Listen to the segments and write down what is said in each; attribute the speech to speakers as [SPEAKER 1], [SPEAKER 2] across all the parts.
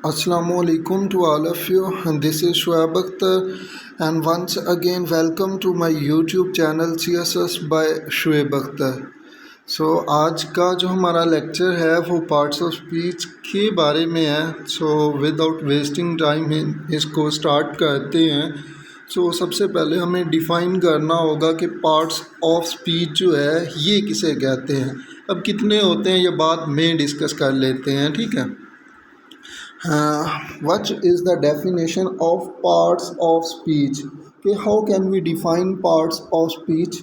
[SPEAKER 1] Assalamualaikum to all of you. And this is Shoaib Akhtar, and once again welcome to my YouTube channel CSS by Shoaib Akhtar. सो आज का जो हमारा lecture है वो parts of speech के बारे में है. सो विदाउट वेस्टिंग टाइम इसको स्टार्ट करते हैं. सो सबसे पहले हमें डिफ़ाइन करना होगा कि पार्ट्स ऑफ स्पीच जो है ये किसे कहते हैं. अब कितने होते हैं ये बाद में डिस्कस कर लेते हैं, ठीक है. What is the definition of parts of speech? कि how can we define parts of speech?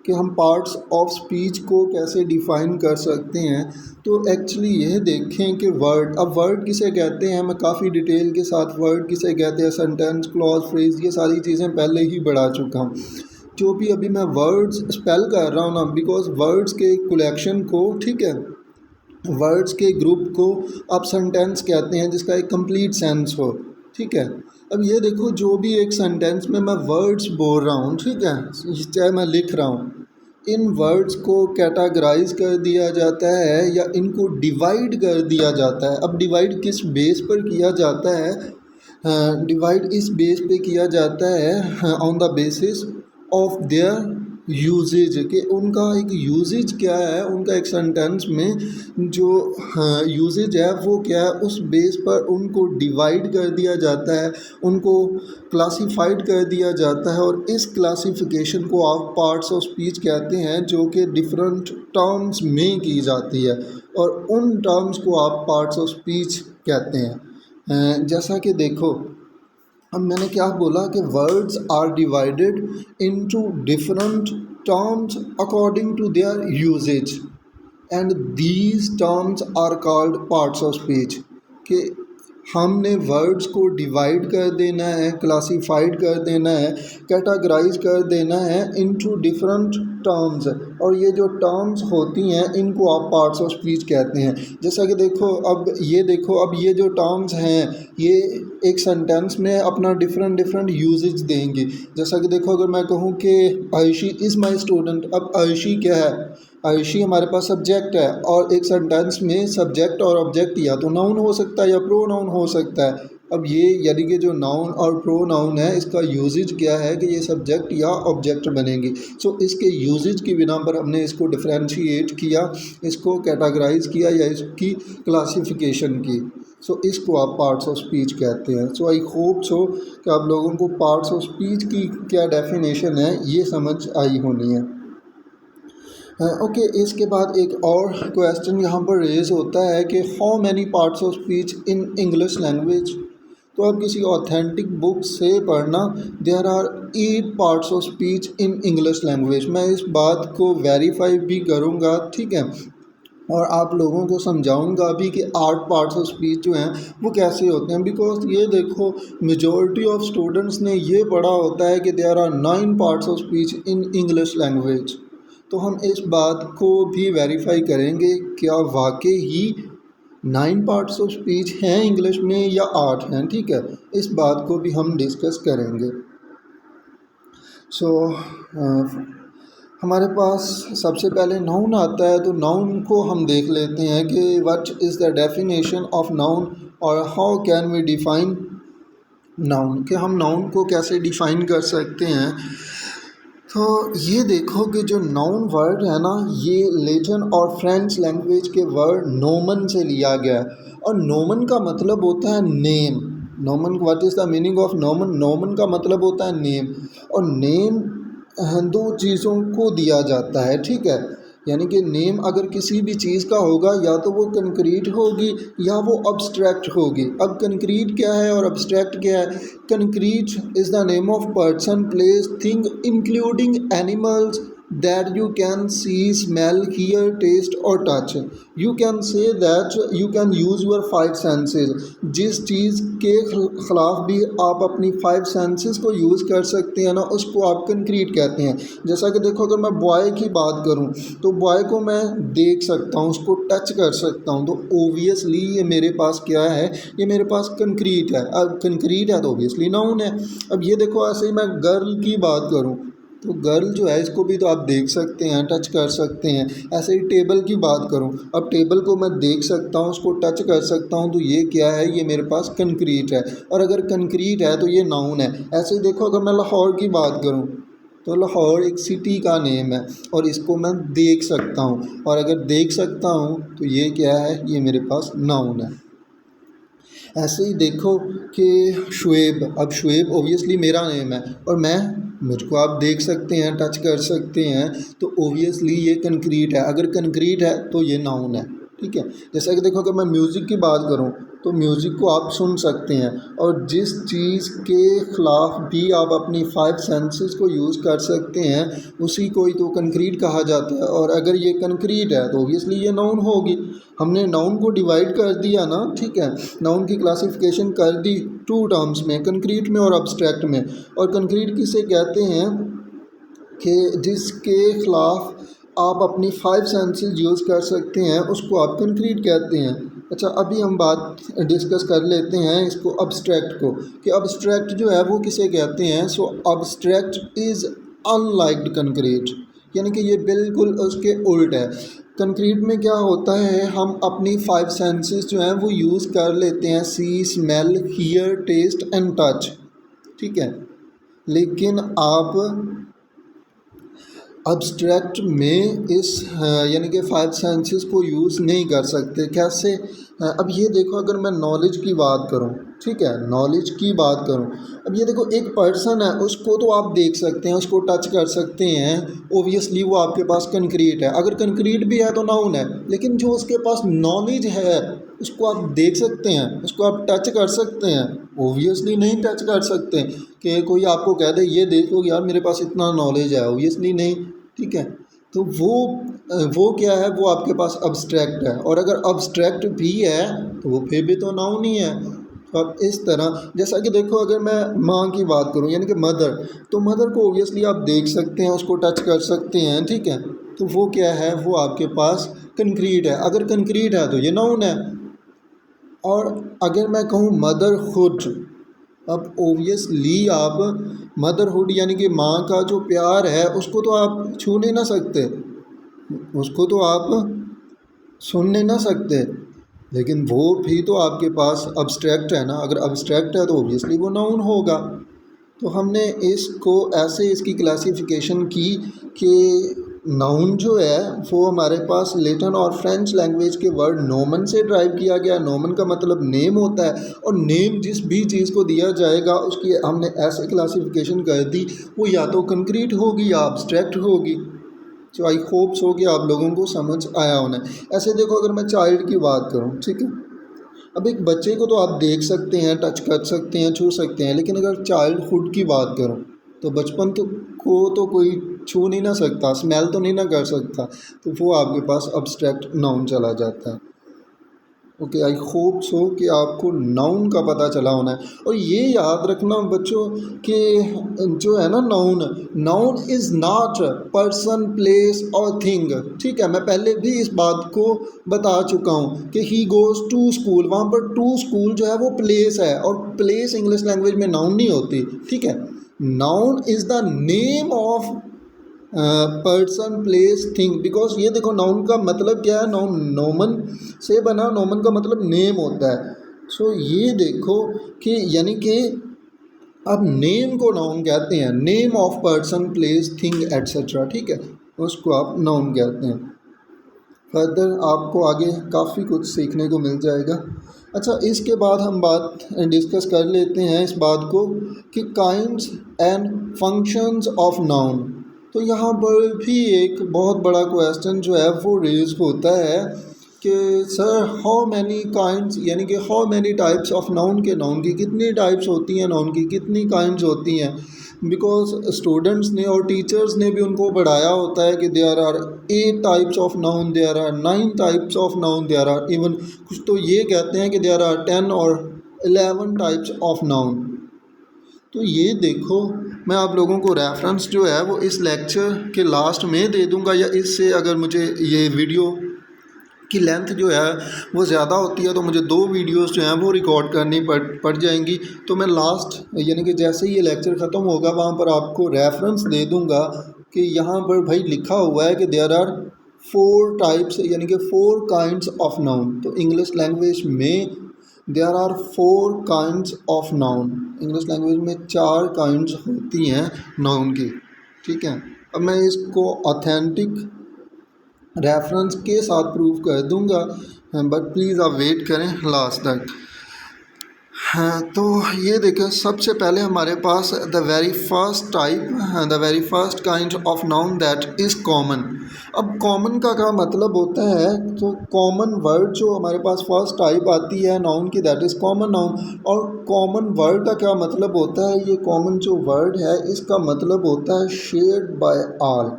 [SPEAKER 1] कि हम parts of speech को कैसे डिफ़ाइन कर सकते हैं. तो एक्चुअली ये देखें कि वर्ड, अब वर्ड किसे कहते हैं मैं काफ़ी डिटेल के साथ वर्ड किसे कहते हैं, सेंटेंस, क्लॉज, फ्रेज, ये सारी चीज़ें पहले ही बढ़ा चुका हूँ. जो भी अभी मैं वर्ड्स स्पेल कर रहा हूँ ना, बिकॉज वर्ड्स के कलेक्शन को, ठीक है, वर्ड्स के ग्रुप को आप सेंटेंस कहते हैं जिसका एक कंप्लीट सेंस हो, ठीक है. अब ये देखो जो भी एक सेंटेंस में मैं वर्ड्स बोल रहा हूँ, ठीक है, चाहे मैं लिख रहा हूँ, इन वर्ड्स को कैटेगराइज कर दिया जाता है या इनको डिवाइड कर दिया जाता है. अब डिवाइड किस बेस पर किया जाता है? डिवाइड इस बेस पे किया जाता है on the basis of their usages, कि उनका एक यूजेज क्या है, उनका एक सेंटेंस में जो यूजेज है वो क्या है, उस बेस पर उनको डिवाइड कर दिया जाता है, उनको क्लासिफाइड कर दिया जाता है. और इस क्लासिफिकेशन को आप पार्ट्स ऑफ स्पीच कहते हैं जो कि डिफरेंट टर्म्स में की जाती है, और उन टर्म्स को आप पार्ट्स ऑफ स्पीच कहते हैं. जैसा कि देखो अब मैंने क्या बोला कि words are divided into different terms according to their usages and these terms are called parts of speech. कि हमने वर्ड्स को डिवाइड कर देना है, क्लासिफाइड कर देना है, कैटेगराइज कर देना है इनटू डिफरेंट टर्म्स, और ये जो टर्म्स होती हैं इनको आप पार्ट्स ऑफ स्पीच कहते हैं. जैसा कि देखो अब ये जो टर्म्स हैं ये एक सेंटेंस में अपना डिफरेंट यूजेज देंगे. जैसा कि देखो अगर मैं कहूँ कि आयशी इज़ माई स्टूडेंट, अब आयशी क्या है, आयशी हमारे पास सब्जेक्ट है, और एक सेंटेंस में सब्जेक्ट और ऑब्जेक्ट या तो नाउन हो सकता है या प्रोनाउन हो सकता है. अब ये यानी कि जो नाउन और प्रोनाउन है इसका यूजेज क्या है कि ये सब्जेक्ट या ऑब्जेक्ट बनेंगी. सो इसके यूजेज की बिना पर हमने इसको डिफ्रेंशिएट किया, इसको कैटेगराइज किया या इसकी क्लासिफिकेशन की. सो इसको आप पार्ट्स ऑफ स्पीच कहते हैं. सो आई होप सो कि आप लोगों को पार्ट्स ऑफ स्पीच की क्या डेफिनेशन है ये समझ आई होनी है. ओके इसके बाद एक और क्वेश्चन यहाँ पर रेज होता है कि how many parts of speech in English language. तो अब किसी ऑथेंटिक बुक से पढ़ना there are 8 parts of speech in English language. मैं इस बात को वेरीफाई भी करूँगा, ठीक है, और आप लोगों को समझाऊंगा भी कि 8 पार्ट्स ऑफ स्पीच जो हैं वो कैसे होते हैं. बिकॉज ये देखो मेजॉरिटी ऑफ स्टूडेंट्स ने ये पढ़ा होता है कि there are 9 parts of speech in English language. तो हम इस बात को भी वेरीफाई करेंगे क्या वाकई ही 9 पार्ट्स ऑफ स्पीच हैं इंग्लिश में या 8 हैं, ठीक है, इस बात को भी हम डिस्कस करेंगे. सो हमारे पास सबसे पहले नाउन आता है, तो नाउन को हम देख लेते हैं कि what is the definition of noun और how can we define noun, कि हम नाउन को कैसे डिफ़ाइन कर सकते हैं. तो ये देखो कि जो नाउन वर्ड है ना ये लैटिन और फ्रेंच लैंग्वेज के वर्ड नोमन से लिया गया है, और नोमन का मतलब होता है name. Nomen, what is the meaning of nomen? Nomen का मतलब होता है नेम, और नेम 2 चीज़ों को दिया जाता है, ठीक है. यानी कि नेम अगर किसी भी चीज़ का होगा या तो वो कंक्रीट होगी या वो अब्स्ट्रैक्ट होगी. अब कंक्रीट क्या है और अब्स्ट्रैक्ट क्या है? Concrete is the name of person, place, thing including animals that you can see, smell, hear, taste और touch. You can say that you can use your 5 senses. जिस चीज़ के ख़िलाफ़ भी आप अपनी 5 senses को यूज़ कर सकते हैं ना उसको आप कंक्रीट कहते हैं. जैसा कि देखो अगर मैं बॉय की बात करूं तो बॉय को मैं देख सकता हूं, उसको टच कर सकता हूं, तो ओबियसली ये मेरे पास क्या है, ये मेरे पास कंक्रीट है. अब कंक्रीट है तो ओबियसली नाउन है. अब ये देखो ऐसे ही मैं गर्ल की बात करूँ तो गर्ल जो है इसको भी तो आप देख सकते हैं, टच कर सकते हैं। ऐसे ही टेबल की बात करूं, अब टेबल को मैं देख सकता हूं, उसको टच कर सकता हूं, तो ये क्या है, ये मेरे पास कंक्रीट है। और अगर कंक्रीट है तो ये नाउन है। ऐसे ही देखो, अगर मैं लाहौर की बात करूं तो लाहौर एक सिटी का नेम है और इसको मैं देख सकता हूँ, और अगर देख सकता हूँ तो ये क्या है, ये मेरे पास नाउन है। ऐसे ही देखो कि शुएब, अब शुएब ओबियसली मेरा नेम है और मुझको आप देख सकते हैं, टच कर सकते हैं, तो ओबियसली ये कंक्रीट है। अगर कंक्रीट है तो ये नाउन है, ठीक है। जैसा कि देखो, अगर मैं म्यूज़िक की बात करूं तो म्यूज़िक को आप सुन सकते हैं, और जिस चीज़ के ख़िलाफ़ भी आप अपनी 5 सेंसेस को यूज़ कर सकते हैं उसी को ही तो कंक्रीट कहा जाता है। और अगर ये कंक्रीट है तो ओबियसली ये नाउन होगी। हमने नाउन को डिवाइड कर दिया ना, ठीक है। नाउन की क्लासिफिकेशन कर दी 2 टर्म्स में, कंक्रीट में और अब्स्ट्रैक्ट में। और कंक्रीट किसे कहते हैं कि जिसके ख़िलाफ़ आप अपनी 5 सेंसेस यूज़ कर सकते हैं, उसको आप कंक्रीट कहते हैं। अच्छा, अभी हम बात डिस्कस कर लेते हैं इसको अब्स्ट्रैक्ट को, कि अब्स्ट्रैक्ट जो है वो किसे कहते हैं। सो अब्स्ट्रैक्ट इज़ अनलाइक्ड कंक्रीट, यानी कि ये बिल्कुल उसके उल्ट है। कंक्रीट में क्या होता है, हम अपनी 5 सेंसेस जो हैं वो यूज़ कर लेते हैं, see, smell, hear, taste and touch, ठीक है। लेकिन आप अब्स्ट्रैक्ट में इस यानी कि 5 सेंसेस को यूज़ नहीं कर सकते। कैसे? अब ये देखो, अगर मैं नॉलेज की बात करूं, ठीक है, नॉलेज की बात करूं, अब ये देखो, एक पर्सन है, उसको तो आप देख सकते हैं, उसको टच कर सकते हैं, ओबियसली वो आपके पास कंक्रीट है। अगर कंक्रीट भी है तो नाउन है। लेकिन जो उसके पास नॉलेज है उसको आप देख सकते हैं, उसको आप टच कर सकते हैं? ओबियसली नहीं टच कर सकते। कि कोई आपको कह दे ये देखो यार मेरे पास इतना नॉलेज है, ओबियसली नहीं, ठीक है। तो वो क्या है, वो आपके पास अब्स्ट्रैक्ट है। और अगर अब्स्ट्रैक्ट भी है तो वो फिर भी तो नाउन ही है। तो अब इस तरह, जैसा कि देखो, अगर मैं माँ की बात करूँ यानी कि मदर, तो मदर को ओबियसली आप देख सकते हैं, उसको टच कर सकते हैं, ठीक है। तो वो क्या है, वो आपके पास कंक्रीट है। अगर कंक्रीट है तो ये नाउन है। और अगर मैं कहूँ मदरहुड, अब ओबियसली आप मदरहुड यानी कि माँ का जो प्यार है उसको तो आप छू नहीं ना सकते, उसको तो आप सुन नहीं ना सकते। लेकिन वो भी तो आपके पास अब्स्ट्रैक्ट है ना। अगर अब्स्ट्रैक्ट है तो ओबियसली वो नाउन होगा। तो हमने इसको ऐसे इसकी क्लासिफिकेशन की कि नाउन जो है वो हमारे पास लेटिन और फ्रेंच लैंग्वेज के वर्ड नोमन से ड्राइव किया गया। नोमन का मतलब नेम होता है, और नेम जिस भी चीज़ को दिया जाएगा उसकी हमने ऐसे क्लासिफिकेशन कर दी, वो या तो कंक्रीट होगी या अब्स्ट्रैक्ट होगी। तो आई होप सो कि आप लोगों को समझ आया होना है। ऐसे देखो, अगर मैं चाइल्ड की बात करूँ, ठीक है, अब एक बच्चे को तो आप देख सकते हैं, टच कर सकते हैं, छू सकते हैं, लेकिन अगर चाइल्डहुड की बात करूं तो बचपन को तो कोई छू नहीं ना सकता, स्मेल तो नहीं ना कर सकता, तो वो आपके पास अब्स्ट्रैक्ट नाउन चला जाता है। ओके, आई होप सो कि आपको नाउन का पता चला होना है। और ये याद रखना बच्चों कि जो है ना, noun is not person, place और थिंग, ठीक है। मैं पहले भी इस बात को बता चुका हूँ कि ही गोज़ टू स्कूल, वहाँ पर टू स्कूल जो है वो प्लेस है, और प्लेस इंग्लिश लैंग्वेज में नाउन नहीं होती, ठीक है। Noun is the name of person, place, thing. Because ये देखो, नाउन का मतलब क्या है, नाउन नोमन से बना, नोमन का मतलब नेम होता है। सो ये देखो कि यानी कि अब नेम को नाउन कहते हैं, name of person, place, thing etcetera, ठीक है, उसको आप नाउन कहते हैं। फर्दर आपको आगे काफ़ी कुछ सीखने को मिल जाएगा। अच्छा, इसके बाद हम बात डिस्कस कर लेते हैं इस बात को कि kinds and functions of noun. तो यहाँ पर भी एक बहुत बड़ा क्वेश्चन जो है वो रेज होता है कि सर हाउ मैनी काइंड्स, यानी कि how many types of noun, के नाउन की कितनी टाइप्स होती हैं, नाउन की कितनी काइंड्स होती हैं। बिकॉज स्टूडेंट्स ने और टीचर्स ने भी उनको पढ़ाया होता है कि there are 8 types of noun, there are 9 types of noun, there are even कुछ तो ये कहते हैं कि देयर आर 10 और 11 टाइप्स ऑफ नाउन। तो ये देखो, मैं आप लोगों को रेफरेंस जो है वो इस लेक्चर के लास्ट में दे दूंगा, या इससे अगर मुझे ये वीडियो की लेंथ जो है वो ज़्यादा होती है, तो मुझे 2 वीडियोस जो हैं वो रिकॉर्ड करनी पड़ जाएंगी। तो मैं लास्ट यानी कि जैसे ही ये लेक्चर ख़त्म होगा वहाँ पर आपको रेफरेंस दे दूँगा कि यहाँ पर भाई लिखा हुआ है कि देयर आर 4 टाइप्स यानी कि 4 काइंड्स ऑफ नाउन। तो इंग्लिश लैंग्वेज में there are 4 kinds of noun. English language में 4 काइंड्स होती हैं नाउन की, ठीक है। अब मैं इसको ऑथेंटिक रेफरेंस के साथ प्रूव कर दूंगा, बट प्लीज़ आप वेट करें लास्ट तक। हाँ, तो ये देखें, सबसे पहले हमारे पास the very first kind of noun that is common. अब कॉमन का क्या मतलब होता है? तो कॉमन वर्ड जो हमारे पास फर्स्ट टाइप आती है नाउन की, दैट इज़ कॉमन नाउन। और कॉमन वर्ड का क्या मतलब होता है? ये कॉमन जो वर्ड है इसका मतलब होता है शेयर्ड बाय ऑल,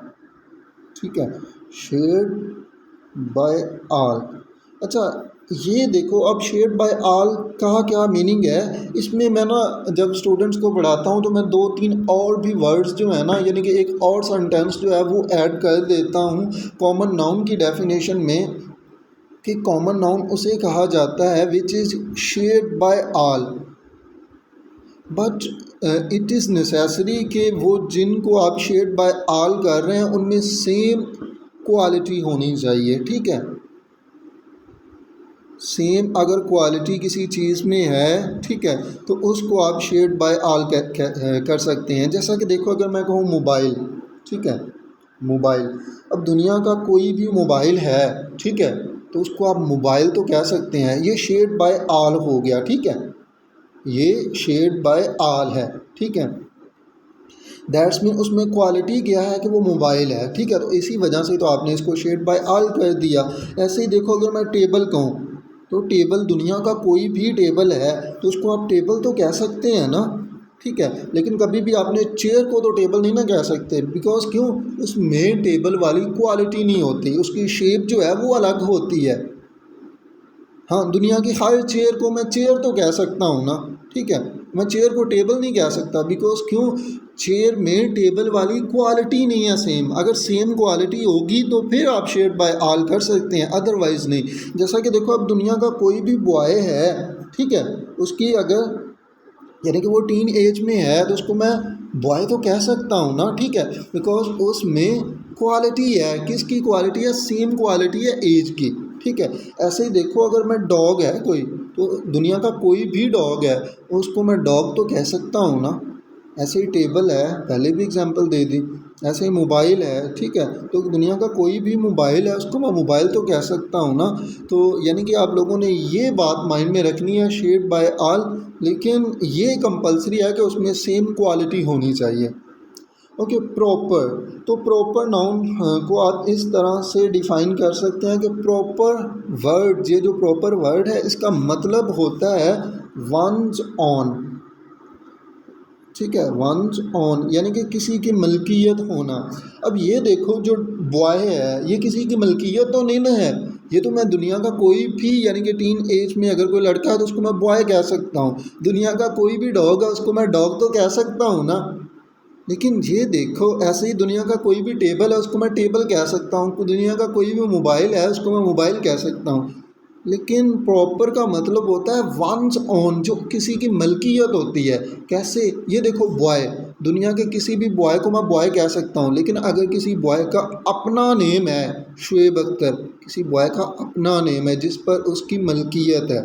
[SPEAKER 1] ठीक है, शेयर्ड बाय ऑल। अच्छा, ये देखो, अब शेयर्ड बाय ऑल का क्या मीनिंग है? इसमें मैं ना जब स्टूडेंट्स को पढ़ाता हूँ तो मैं 2-3 और भी वर्ड्स जो है ना, यानी कि एक और सेंटेंस जो है वो ऐड कर देता हूँ कॉमन नाउन की डेफिनेशन में, कि कॉमन नाउन उसे कहा जाता है which is shared by all, but it is necessary कि वो जिनको आप शेयर्ड बाय ऑल कर रहे हैं उनमें सेम क्वालिटी होनी चाहिए, ठीक है। सेम अगर क्वालिटी किसी चीज़ में है, ठीक है, तो उसको आप शेयर्ड बाय ऑल कर सकते हैं। जैसा कि देखो, अगर मैं कहूँ मोबाइल, ठीक है, मोबाइल, अब दुनिया का कोई भी मोबाइल है, ठीक है, तो उसको आप मोबाइल तो कह सकते हैं, ये शेयर्ड बाय ऑल हो गया, ठीक है, ये शेयर्ड बाय ऑल है, ठीक है। दैट्स मीन उसमें क्वालिटी क्या है कि वो मोबाइल है, ठीक है, तो इसी वजह से तो आपने इसको शेयर्ड बाय ऑल कर दिया। ऐसे ही देखो, अगर मैं टेबल कहूँ, तो टेबल दुनिया का कोई भी टेबल है तो उसको आप टेबल तो कह सकते हैं ना, ठीक है, लेकिन कभी भी आपने चेयर को तो टेबल नहीं ना कह सकते, बिकॉज क्यों? उसमें टेबल वाली क्वालिटी नहीं होती, उसकी शेप जो है वो अलग होती है। हाँ, दुनिया की हर चेयर को मैं चेयर तो कह सकता हूँ ना, ठीक है, मैं चेयर को टेबल नहीं कह सकता, बिकॉज क्यों? चेयर में टेबल वाली क्वालिटी नहीं है सेम। अगर सेम क्वालिटी होगी तो फिर आप शेयर्ड बाय ऑल कर सकते हैं, अदरवाइज़ नहीं। जैसा कि देखो, अब दुनिया का कोई भी बॉय है, ठीक है, उसकी अगर यानी कि वो टीन एज में है तो उसको मैं बॉय तो कह सकता हूँ ना, ठीक है, बिकॉज उसमें क्वालिटी है, किसकी क्वालिटी है? सेम क्वालिटी है एज की, ठीक है। ऐसे ही देखो, अगर मैं डॉग है कोई, तो दुनिया का कोई भी डॉग है उसको मैं डॉग तो कह सकता हूँ ना। ऐसे ही टेबल है, पहले भी एग्जांपल दे दी। ऐसे ही मोबाइल है, ठीक है, तो दुनिया का कोई भी मोबाइल है उसको मैं मोबाइल तो कह सकता हूँ ना। तो यानी कि आप लोगों ने ये बात माइंड में रखनी है, शेयर्ड बाय ऑल, लेकिन ये कंपलसरी है कि उसमें सेम क्वालिटी होनी चाहिए। ओके, प्रॉपर, तो प्रॉपर नाउन को आप इस तरह से डिफ़ाइन कर सकते हैं कि प्रॉपर वर्ड, ये जो प्रॉपर वर्ड है इसका मतलब होता है वंस ऑन, ठीक है, वंस ऑन, यानी कि किसी की मलकियत होना। अब ये देखो, जो बॉय है ये किसी की मलकियत तो नहीं ना है, ये तो मैं दुनिया का कोई भी यानी कि टीन एज में अगर कोई लड़का है तो उसको मैं बॉय कह सकता हूँ। दुनिया का कोई भी डॉग है उसको मैं डॉग तो कह सकता हूँ ना। लेकिन ये देखो, ऐसे ही दुनिया का कोई भी टेबल है उसको मैं टेबल कह सकता हूँ, दुनिया का कोई भी मोबाइल है उसको मैं मोबाइल कह सकता हूँ। लेकिन प्रॉपर का मतलब होता है वंस ऑन, जो किसी की मलकियत होती है। कैसे? ये देखो, बॉय, दुनिया के किसी भी बॉय को मैं बॉय कह सकता हूँ, लेकिन अगर किसी बॉय का अपना नेम है, शुएब अख्तर, किसी बॉय का अपना नेम है जिस पर उसकी मलकियत है,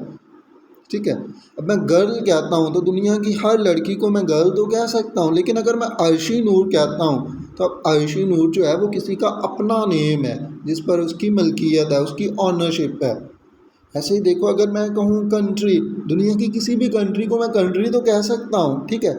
[SPEAKER 1] ठीक है। अब मैं गर्ल कहता हूँ तो दुनिया की हर लड़की को मैं गर्ल तो कह सकता हूँ, लेकिन अगर मैं अर्शी नूर कहता हूँ तो अब अर्शी नूर जो है वो किसी का अपना नेम है जिस पर उसकी मलकियत है, उसकी ऑनरशिप है। ऐसे ही देखो, अगर मैं कहूँ कंट्री, दुनिया की किसी भी कंट्री को मैं कंट्री तो कह सकता हूँ, ठीक है।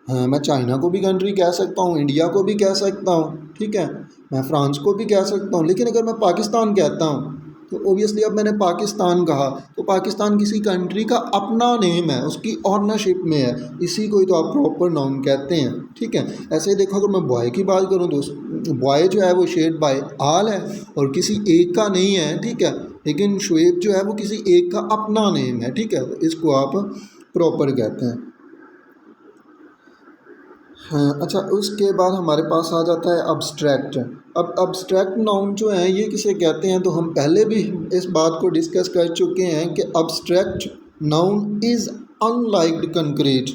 [SPEAKER 1] हाँ, मैं चाइना को भी कंट्री कह सकता हूँ, इंडिया को भी कह सकता हूँ, ठीक है, मैं फ्रांस को भी कह सकता हूँ। लेकिन अगर मैं पाकिस्तान कहता हूँ तो ओबियसली, अब मैंने पाकिस्तान कहा तो पाकिस्तान किसी कंट्री का अपना नेम है, उसकी ऑनरशिप में है, इसी को ही तो आप प्रॉपर नाउन कहते हैं, ठीक है। ऐसे ही देखो, अगर मैं बॉय की बात करूँ तो बॉय जो है वो शेयर्ड बाय ऑल है और किसी एक का नहीं है, ठीक है, लेकिन शुएब जो है वो किसी एक का अपना नेम है, ठीक है, इसको आप प्रॉपर कहते हैं। हाँ, अच्छा उसके बाद हमारे पास आ जाता है अब्स्ट्रैक्ट। अब अब्स्ट्रैक्ट नाउन जो हैं ये किसे कहते हैं, तो हम पहले भी इस बात को डिस्कस कर चुके हैं कि अब्स्ट्रैक्ट नाउन इज़ अनलाइक्ड कंक्रीट,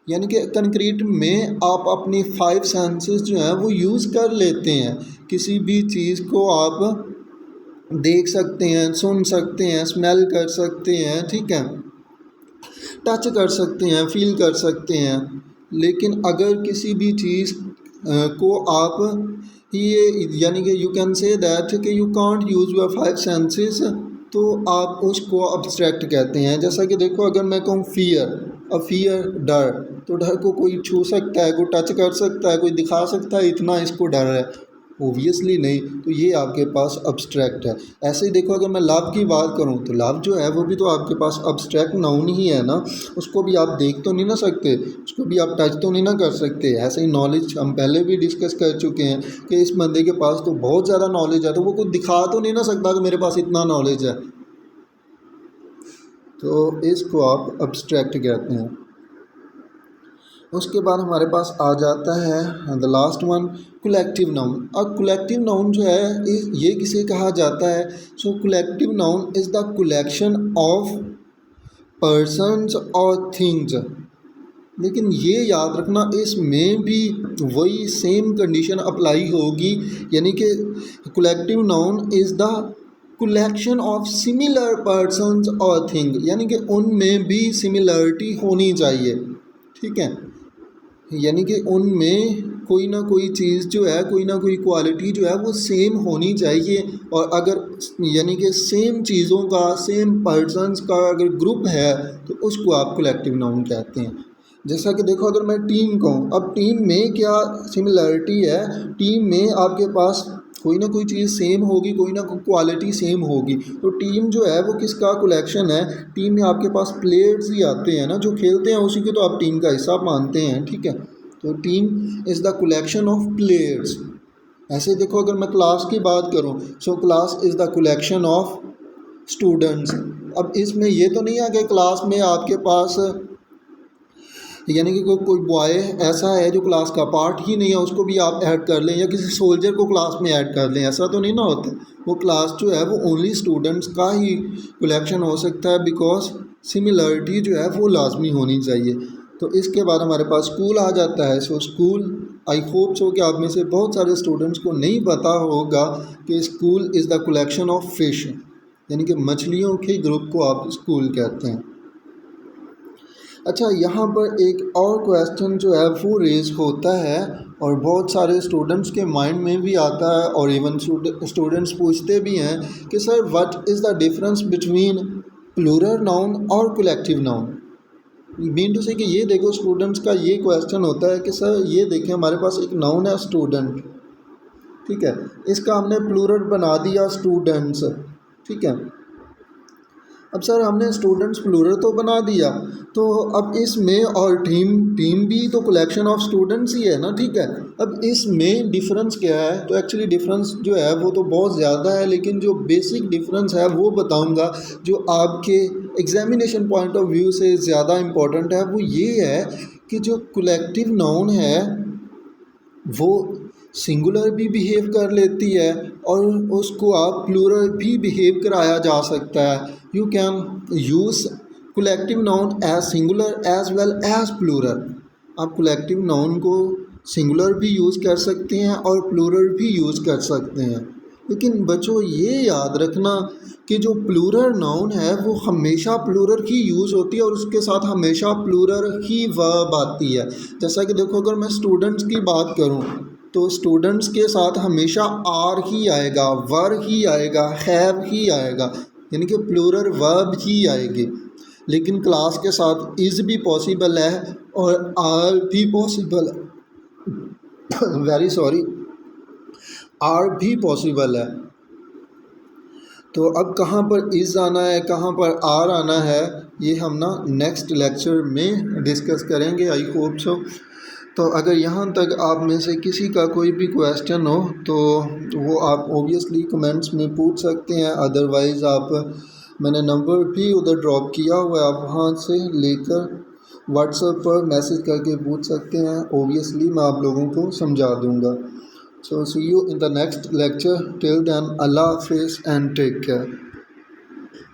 [SPEAKER 1] यानी कि कंक्रीट में आप अपनी फाइव सेंसेस जो हैं वो यूज़ कर लेते हैं। किसी भी चीज़ को आप देख सकते हैं, सुन सकते हैं, स्मेल कर सकते हैं, ठीक है, टच कर सकते हैं, फील कर सकते हैं। लेकिन अगर किसी भी चीज़ को आप ये यानी कि यू कैन से दैट कि you can't use your five senses, तो आप उसको अब्स्ट्रैक्ट कहते हैं। जैसा कि देखो, अगर मैं कहूँ फियर डर, तो डर को कोई छू सकता है, कोई टच कर सकता है, कोई दिखा सकता है इतना इसको डर है? ओबियसली नहीं। तो ये आपके पास अब्स्ट्रैक्ट है। ऐसे ही देखो, अगर मैं लव की बात करूँ तो लव जो है वो भी तो आपके पास अब्स्ट्रैक्ट नाउन ही है ना। उसको भी आप देख तो नहीं ना सकते, उसको भी आप टच तो नहीं ना कर सकते। ऐसे ही नॉलेज हम पहले भी डिस्कस कर चुके हैं कि इस बंदे के पास तो बहुत ज़्यादा नॉलेज है, तो वो कुछ दिखा तो नहीं ना सकता कि मेरे पास इतना नॉलेज है। तो इसको आप अब्स्ट्रैक्ट कहते हैं। उसके बाद हमारे पास आ जाता है the last one, collective noun. अब कलेक्टिव नाउन जो है ये किसे कहा जाता है? So collective noun is the collection of persons और थिंग्स। लेकिन ये याद रखना, इसमें भी वही सेम कंडीशन अप्लाई होगी, यानी कि collective noun is the collection of similar persons और थिंग, यानी कि उनमें भी सिमिलरिटी होनी चाहिए, ठीक है, यानी कि उनमें कोई ना कोई चीज़ जो है, कोई ना कोई क्वालिटी जो है वो सेम होनी चाहिए। और अगर यानी कि सेम चीज़ों का, सेम पर्सन्स का अगर ग्रुप है तो उसको आप कलेक्टिव नाउन कहते हैं। जैसा कि देखो, अगर मैं टीम कहूँ, अब टीम में क्या सिमिलरिटी है? टीम में आपके पास कोई ना कोई चीज़ सेम होगी, कोई ना कोई क्वालिटी सेम होगी। तो टीम जो है वो किसका कलेक्शन है? टीम में आपके पास प्लेयर्स ही आते हैं ना, जो खेलते हैं उसी को तो आप टीम का हिस्सा मानते हैं, ठीक है। तो team is the collection of players. ऐसे देखो, अगर मैं क्लास की बात करूँ, so class is the collection of students. अब इसमें ये तो नहीं है कि क्लास में आपके पास यानी कि कोई बॉय ऐसा है जो क्लास का पार्ट ही नहीं है, उसको भी आप ऐड कर लें, या किसी सोल्जर को क्लास में ऐड कर लें, ऐसा तो नहीं ना होता। वो क्लास जो है वो ओनली स्टूडेंट्स का ही कलेक्शन हो सकता है, बिकॉज सिमिलरिटी जो है वो लाजमी होनी चाहिए। तो इसके बाद हमारे पास स्कूल आ जाता है। So school, I hope so कि आप में से बहुत सारे स्टूडेंट्स को नहीं पता होगा कि school is the collection of fish, यानी कि मछलियों के ग्रुप को आप स्कूल कहते हैं। अच्छा, यहाँ पर एक और क्वेश्चन जो है वो रेज होता है और बहुत सारे स्टूडेंट्स के माइंड में भी आता है, और इवन स्टूडेंट्स पूछते भी हैं कि sir what is the difference between plural noun और collective noun. Mean to say कि ये देखो, स्टूडेंट्स का ये क्वेश्चन होता है कि सर ये देखें, हमारे पास एक नाउन है स्टूडेंट, ठीक है, इसका हमने प्लूरल बना दिया स्टूडेंट्स, ठीक है। अब सर हमने स्टूडेंट्स प्लूरल तो बना दिया, तो अब इसमें और टीम भी तो कलेक्शन ऑफ स्टूडेंट्स ही है ना, ठीक है। अब इसमें डिफरेंस क्या है? तो एक्चुअली डिफरेंस जो है वो तो बहुत ज़्यादा है, लेकिन जो बेसिक डिफरेंस है वो बताऊंगा, जो आपके एग्जामिनेशन पॉइंट ऑफ व्यू से ज़्यादा इम्पोर्टेंट है। वो ये है कि जो कलेक्टिव नाउन है वो सिंगुलर भी बिहेव कर लेती है, और उसको आप प्लूरल भी बिहेव कराया जा सकता है। You can use collective noun as singular as well as plural. आप कलेक्टिव नाउन को सिंगुलर भी यूज़ कर सकते हैं और प्लूरल भी यूज़ कर सकते हैं। लेकिन बच्चों ये याद रखना कि जो प्लूरल नाउन है वो हमेशा प्लूरल ही यूज़ होती है, और उसके साथ हमेशा प्लूरल ही वर्ब आती है। जैसा कि देखो, अगर मैं स्टूडेंट्स की बात करूं तो स्टूडेंट्स के साथ हमेशा आर ही आएगा, वर ही आएगा, हैव ही आएगा, यानी कि प्लूरल वर्ब ही आएगी। लेकिन क्लास के साथ इज़ भी पॉसिबल है और आर भी पॉसिबल है वेरी सॉरी, आर भी पॉसिबल है। तो अब कहाँ पर इज़ आना है, कहाँ पर आर आना है, ये हम ना नेक्स्ट लेक्चर में डिस्कस करेंगे, आई होप सो। तो अगर यहाँ तक आप में से किसी का कोई भी क्वेश्चन हो तो वो आप ओबियसली कमेंट्स में पूछ सकते हैं। अदरवाइज़ आप, मैंने नंबर भी उधर ड्रॉप किया हुआ है, आप वहाँ से लेकर व्हाट्सएप पर मैसेज करके पूछ सकते हैं। ओबियसली मैं आप लोगों को समझा दूँगा। So see you in the next lecture. Till then अल्लाह हाफिज़ एंड टेक केयर।